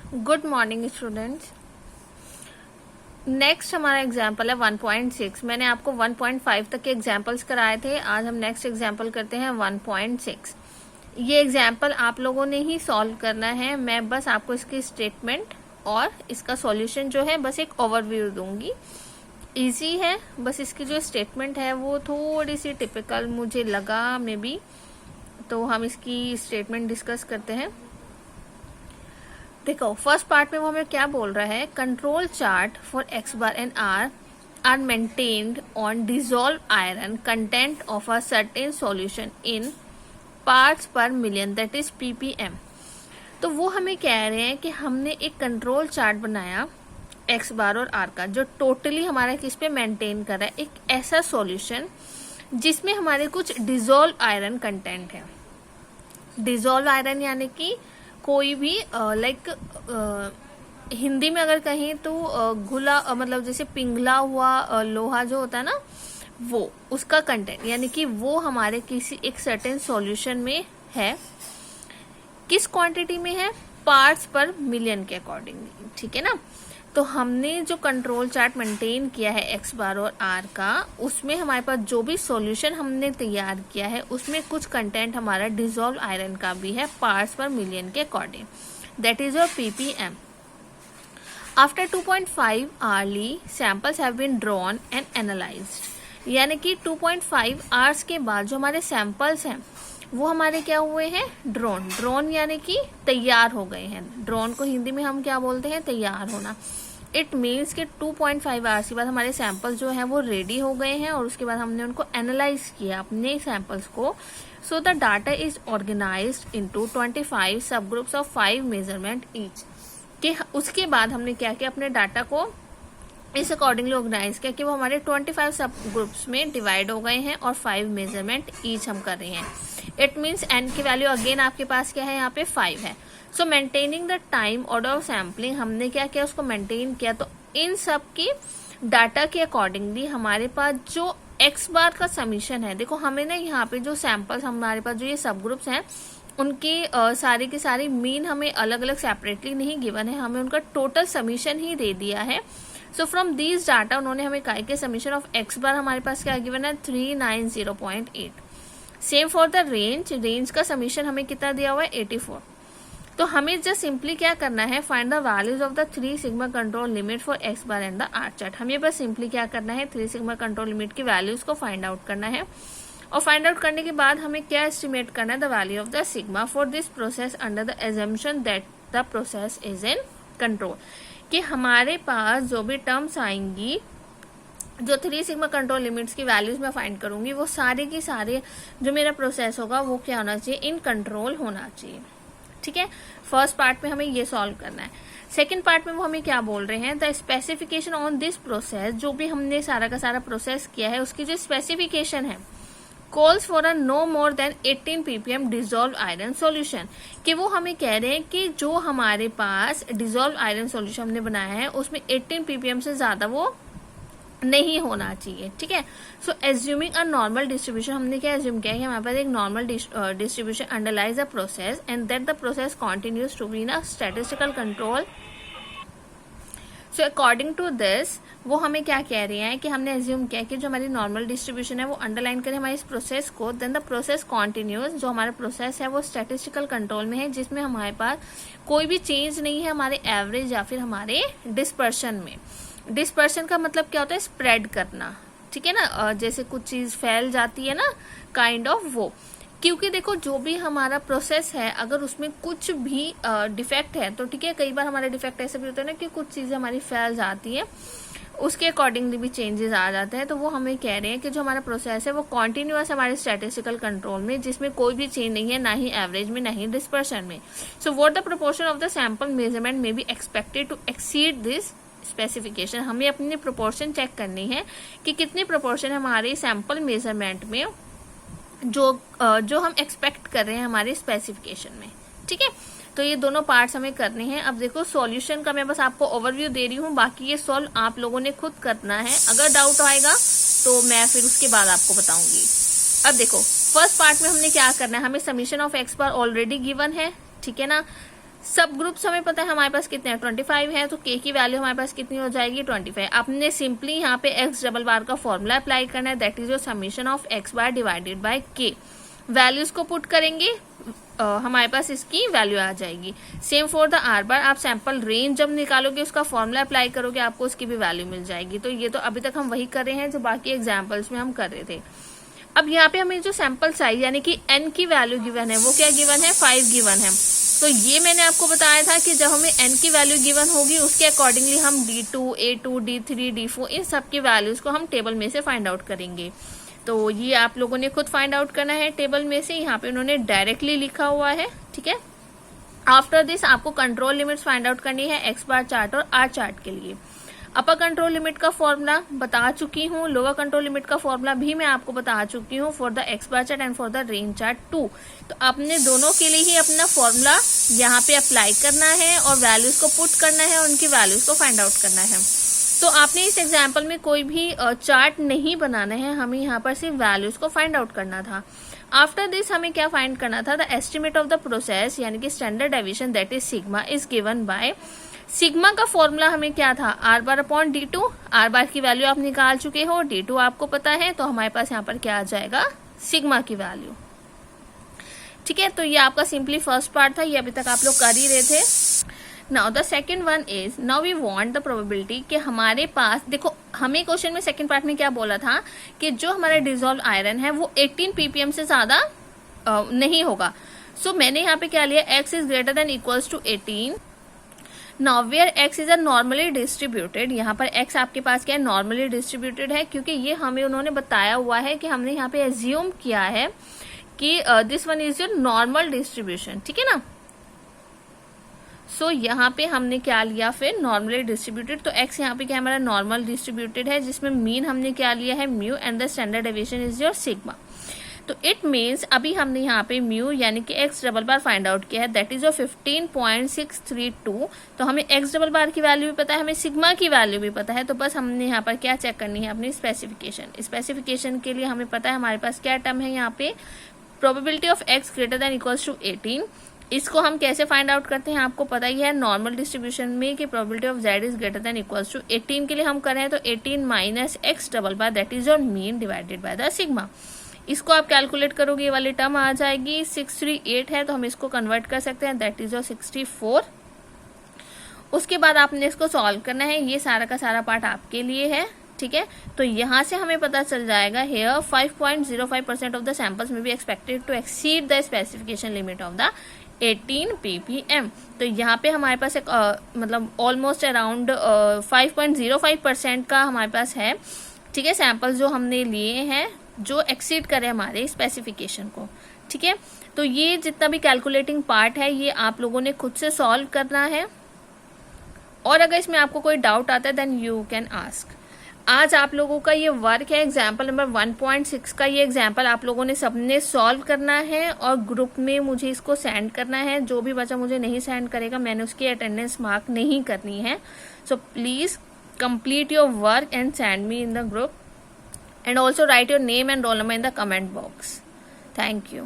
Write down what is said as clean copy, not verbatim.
Good morning students. Next हमारा example है 1.6। मैंने आपको 1.5 तक के एग्जाम्पल्स कराए थे। आज हम नेक्स्ट एग्जाम्पल करते हैं 1.6। ये एग्जाम्पल आप लोगों ने ही सॉल्व करना है। मैं बस आपको इसकी स्टेटमेंट और इसका सॉल्यूशन जो है बस एक ओवरव्यू दूंगी। इजी है, बस इसकी जो स्टेटमेंट है वो थोड़ी सी टिपिकल मुझे लगा मे बी, तो हम इसकी स्टेटमेंट डिस्कस करते हैं। देखो फर्स्ट पार्ट में वो हमें क्या बोल रहा है, control chart for X bar and R maintained on dissolve iron content of a certain solution in parts per million, that is ppm। तो वो हमें कह रहे हैं कि हमने एक कंट्रोल चार्ट बनाया एक्स बार और आर का, जो टोटली हमारा किस पे मेंटेन कर रहा है, एक ऐसा सॉल्यूशन जिसमें हमारे कुछ डिसॉल्व आयरन कंटेंट है। डिसॉल्व आयरन यानी कि कोई भी लाइक हिंदी में अगर कहें तो घुला मतलब जैसे पिघला हुआ लोहा जो होता है ना, वो उसका कंटेंट, यानी कि वो हमारे किसी एक सर्टेन सॉल्यूशन में है। किस क्वांटिटी में है, पार्ट्स पर मिलियन के अकॉर्डिंगली, ठीक है ना। तो हमने जो कंट्रोल चार्ट मेंटेन किया है एक्स बार और आर का, उसमें हमारे पास जो भी सॉल्यूशन हमने तैयार किया है उसमें कुछ कंटेंट हमारा डिसॉल्व आयरन का भी है पार्ट्स पर मिलियन के according, that is your ppm। After 2.5 hourly samples have been drawn and analysed, यानी कि 2.5 आवर्स के बाद जो हमारे सैंपल्स हैं वो हमारे क्या हुए हैं, ड्रोन यानी कि तैयार हो गए हैं। ड्रोन को हिंदी में हम क्या बोलते हैं, तैयार होना। इट मीन्स कि 2.5 आवर्स के बाद हमारे सैंपल्स जो हैं वो रेडी हो गए हैं और उसके बाद हमने उनको एनालाइज किया अपने सैंपल्स को। So the data is organised into 25 सब ग्रुप्स ऑफ 5 मेजरमेंट ईच। कि उसके बाद हमने क्या किया, अपने डाटा को इस अकॉर्डिंगली ऑर्गेनाइज किया कि वो हमारे 25 सब ग्रुप्स में डिवाइड हो गए हैं और 5 मेजरमेंट ईच हम कर रहे हैं। इट मीन्स एन की वैल्यू अगेन आपके पास क्या है, यहाँ पे 5 है। सो maintaining the time order of sampling, हमने क्या किया, उसको मेंटेन किया। तो इन सब की डाटा के अकॉर्डिंगली हमारे पास जो एक्स बार का समीशन है, देखो हमें ना यहाँ पे जो सैंपल्स हमारे पास जो ये सब ग्रुप्स हैं उनकी सारी की सारी मीन हमें अलग अलग सेपरेटली नहीं गिवन है, हमें उनका टोटल समीशन ही दे दिया है। सो फ्रॉम दीज डाटा उन्होंने हमें कहा कि समीशन ऑफ एक्स बार हमारे पास क्या गिवन है, 390.8। सेम फॉर द रेंज का समीशन हमें कितना दिया हुआ है, 84। तो हमें जस्ट सिंपली क्या करना है, find the values of the 3 sigma control limit for X bar and the R chart. हमें बस सिंपली क्या करना है, 3 सिग्मा कंट्रोल लिमिट की वैल्यूज को फाइंड आउट करना है। और फाइंड आउट करने के बाद हमें क्या एस्टिमेट करना है, the value of the sigma for this process under the assumption that the process is in control. कि हमारे पास जो भी टर्म्स आएंगी, जो 3 सिग्मा कंट्रोल लिमिट्स की वैल्यूज मैं फाइंड करूंगी, वो सारे की सारे जो मेरा प्रोसेस होगा वो क्या होना चाहिए, इन कंट्रोल होना चाहिए। ठीक है, फर्स्ट पार्ट में हमें ये सॉल्व करना है। सेकंड पार्ट में वो हमें क्या बोल रहे हैं, the specification on this process, जो भी हमने सारा का सारा प्रोसेस किया है उसकी जो स्पेसिफिकेशन है, calls for a no more than 18 ppm dissolve iron solution. कि वो हमें कह रहे हैं कि जो हमारे पास डिसॉल्व आयरन सॉल्यूशन हमने बनाया है उसमें 18 ppm से ज्यादा वो नहीं होना चाहिए। ठीक है, so assuming a normal distribution, हमने क्या एज्यूम किया है, हमारे पास एक normal distribution underlies the process and that the process continues to be in a statistical control. So according to this वो हमें क्या कह रहे हैं कि हमने एज्यूम किया कि जो हमारी नॉर्मल डिस्ट्रीब्यूशन है वो अंडरलाइन करें हमारे इस प्रोसेस को, देन द प्रोसेस कॉन्टिन्यूज, जो हमारा प्रोसेस है वो स्टैटिस्टिकल कंट्रोल में है, जिसमें हमारे पास कोई भी चेंज नहीं है हमारे एवरेज या फिर हमारे डिस्पर्शन में। डिस्पर्शन का मतलब क्या होता है, स्प्रेड करना। ठीक है ना, जैसे कुछ चीज फैल जाती है ना, काइंड ऑफ वो। क्योंकि देखो जो भी हमारा प्रोसेस है अगर उसमें कुछ भी डिफेक्ट है तो ठीक है, कई बार हमारे डिफेक्ट ऐसे भी होता है ना कि कुछ चीजें हमारी फैल जाती है, उसके अकॉर्डिंगली भी चेंजेस आ जाते हैं। तो वो हमें कह रहे हैं कि जो हमारा प्रोसेस है वो कॉन्टिन्यूअस हमारे स्टैटिस्टिकल कंट्रोल में, जिसमें कोई भी चेंज नहीं है, ना ही एवरेज में ना ही डिस्पर्शन में। So what the proportion of the sample measurement may be expected to exceed this specification. हमें अपनी प्रोपोर्शन चेक करनी है कि कितनी प्रोपोर्शन हमारे सैंपल मेजरमेंट में जो हम एक्सपेक्ट कर रहे हैं हमारे स्पेसिफिकेशन में। ठीक है, तो ये दोनों पार्ट्स हमें करने हैं। अब देखो सॉल्यूशन का मैं बस आपको ओवरव्यू दे रही हूँ, बाकी ये सॉल्व आप लोगों ने खुद करना है। अगर डाउट आएगा तो मैं फिर उसके बाद आपको बताऊंगी। अब देखो फर्स्ट पार्ट में हमने क्या करना है, हमें summation of x bar already given है, ठीक है ना। सब ग्रुप्स हमें पता है हमारे पास कितने हैं, 25 है, तो k की वैल्यू हमारे पास कितनी हो जाएगी, 25। आपने सिंपली यहाँ पे x डबल बार का फॉर्मूला अप्लाई करना है, that is your summation of x bar divided by k। Values को पुट करेंगे, हमारे पास इसकी वैल्यू आ जाएगी। सेम फॉर द r बार, आप सैंपल रेंज जब निकालोगे उसका फॉर्मूला अप्लाई करोगे, आपको उसकी भी वैल्यू मिल जाएगी। तो ये तो अभी तक हम वही कर रहे हैं जो बाकी एग्जाम्पल्स में हम कर रहे थे। अब यहाँ पे हमें जो सैंपल साइज यानी कि n की वैल्यू गिवन है वो क्या गिवन है, 5 गिवन है। तो ये मैंने आपको बताया था कि जब हमें n की वैल्यू गिवन होगी उसके अकॉर्डिंगली हम D2, A2, D3, D4 इन सब की वैल्यूज को हम टेबल में से फाइंड आउट करेंगे। तो ये आप लोगों ने खुद फाइंड आउट करना है टेबल में से, यहाँ पे उन्होंने डायरेक्टली लिखा हुआ है, ठीक है। आफ्टर दिस आपको कंट्रोल लिमिट्स फाइंड आउट करनी है x बार चार्ट और r चार्ट के लिए। अपर कंट्रोल लिमिट का फॉर्मूला बता चुकी हूँ, लोअर कंट्रोल लिमिट का फॉर्मूला भी मैं आपको बता चुकी हूँ for the x bar chart and for the range chart 2। तो आपने दोनों के लिए ही अपना फॉर्मूला यहाँ पे अप्लाई करना है और वैल्यूज को पुट करना है और उनकी वैल्यूज को फाइंड आउट करना है। तो आपने इस एग्जाम्पल में कोई भी चार्ट नहीं बनाना है, हमें यहाँ पर सिर्फ वैल्यूज को फाइंड आउट करना था। आफ्टर दिस हमें क्या फाइंड करना था, the estimate of the process यानी कि standard deviation that is sigma is given by, sigma का फॉर्मूला हमें क्या था, are bar upon D2। Are बार की वैल्यू आप निकाल चुके हो, D2 आपको पता है, तो हमारे पास यहाँ पर क्या आ जाएगा, सिग्मा की वैल्यू, ठीक है। तो ये आपका सिंपली फर्स्ट पार्ट था, ये अभी तक आप लोग कर ही रहे थे। Now the second one is, now we want the probability कि हमारे पास, देखो हमें क्वेश्चन में सेकेंड पार्ट में क्या बोला था कि जो हमारा डिजोल्व आयरन है वो 18 ppm से ज्यादा नहीं होगा। सो मैंने यहाँ पे क्या लिया, x is greater than equals to 18। Now where x is a normally distributed, यहाँ पर x आपके पास क्या है, नॉर्मली डिस्ट्रीब्यूटेड है, क्योंकि ये हमें उन्होंने बताया हुआ है कि हमने यहाँ पे एज्यूम किया है कि this one is your normal distribution, ठीक है ना। सो यहाँ पे हमने क्या लिया फिर, नॉर्मली डिस्ट्रीब्यूटेड। तो x यहाँ पे क्या हमारा नॉर्मल डिस्ट्रीब्यूटेड है, जिसमें मीन हमने क्या लिया है, mu, and the standard deviation is your sigma. तो इट मीन्स अभी हमने यहाँ पे म्यू यानी कि x डबल बार फाइंड आउट किया है, दैट इज योर 15.632। तो हमें x डबल बार की वैल्यू भी पता है, हमें सिग्मा की वैल्यू भी पता है। तो बस हमने यहाँ पर क्या चेक करनी है, अपनी स्पेसिफिकेशन। स्पेसिफिकेशन के लिए हमें पता है हमारे पास क्या टर्म है यहाँ पे, probability of x greater than equals to 18। इसको हम कैसे फाइंड आउट करते हैं आपको पता ही है, नॉर्मल डिस्ट्रीब्यूशन में कि probability of z is greater than equals to 18 के लिए हम करें तो 18 minus x double bar that is your mean divided by the sigma. इसको आप कैलकुलेट करोगे, ये वाली टर्म आ जाएगी, 638 है तो हम इसको कन्वर्ट कर सकते हैं, दैट इज योर 64। उसके बाद आपने इसको सॉल्व करना है, ये सारा का सारा पार्ट आपके लिए है, ठीक है। तो यहाँ से हमें पता चल जाएगा, हेयर 5.05% ऑफ द सैंपल्स में be expected to exceed the specification limit of the 18 ppm। तो यहाँ पे हमारे पास एक मतलब ऑलमोस्ट अराउंड 5.05% का हमारे पास है, ठीक है, सैंपल्स जो हमने लिए हैं जो एक्सीड करे हमारे स्पेसिफिकेशन को, ठीक है। तो ये जितना भी कैलकुलेटिंग पार्ट है ये आप लोगों ने खुद से सॉल्व करना है, और अगर इसमें आपको कोई डाउट आता है देन यू कैन आस्क। आज आप लोगों का ये वर्क है एग्जाम्पल नंबर 1.6 का, ये एग्जाम्पल आप लोगों ने सबने सॉल्व करना है और ग्रुप में मुझे इसको सेंड करना है। जो भी बच्चा मुझे नहीं सेंड करेगा मैंने उसकी अटेंडेंस मार्क नहीं करनी है। So please complete your work and send me in the group, and also write your name and roll number in the comment box. Thank you.